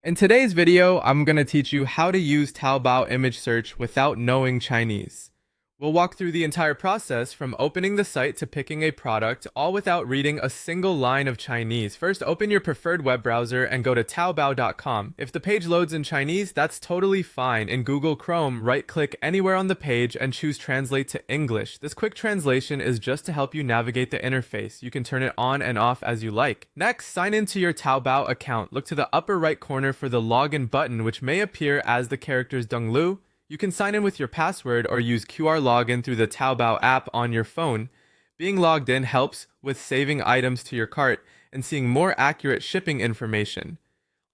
In today's video, I'm going to teach you how to use Taobao image search without knowing Chinese. We'll walk through the entire process from opening the site to picking a product, all without reading a single line of Chinese. First, open your preferred web browser and go to Taobao.com. If the page loads in Chinese, that's totally fine. In Google Chrome, right-click anywhere on the page and choose Translate to English. This quick translation is just to help you navigate the interface. You can turn it on and off as you like. Next, sign into your Taobao account. Look to the upper right corner for the login button, which may appear as the characters Donglu. You can sign in with your password or use QR login through the Taobao app on your phone. Being logged in helps with saving items to your cart and seeing more accurate shipping information.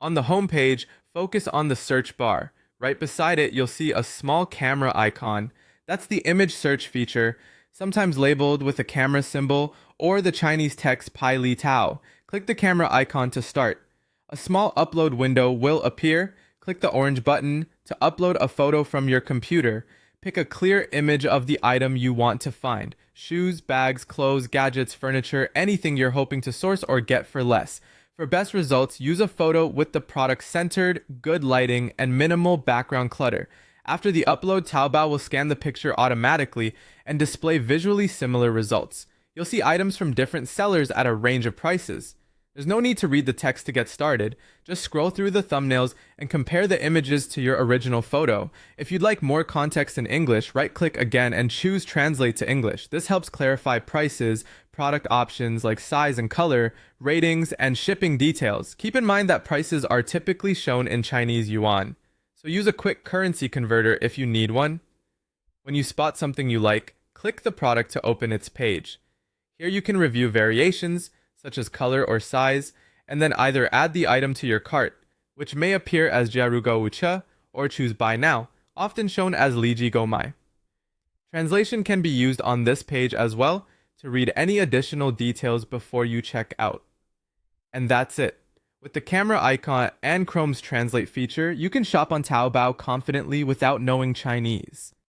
On the home page, focus on the search bar. Right beside it, you'll see a small camera icon. That's the image search feature, sometimes labeled with a camera symbol or the Chinese text Pai Li Tao. Click the camera icon to start. A small upload window will appear. Click the orange button to upload a photo from your computer. Pick a clear image of the item you want to find. Shoes, bags, clothes, gadgets, furniture, anything you're hoping to source or get for less. For best results, use a photo with the product centered, good lighting, and minimal background clutter. After the upload, Taobao will scan the picture automatically and display visually similar results. You'll see items from different sellers at a range of prices. There's no need to read the text to get started. Just scroll through the thumbnails and compare the images to your original photo. If you'd like more context in English, right-click again and choose Translate to English. This helps clarify prices, product options like size and color, ratings, and shipping details. Keep in mind that prices are typically shown in Chinese yuan, so use a quick currency converter if you need one. When you spot something you like, click the product to open its page. Here you can review variations, such as color or size, and then either add the item to your cart, which may appear as Jiarugo Wuche, or choose Buy Now, often shown as Liji Go Mai. Translation can be used on this page as well to read any additional details before you check out. And that's it. With the camera icon and Chrome's Translate feature, you can shop on Taobao confidently without knowing Chinese.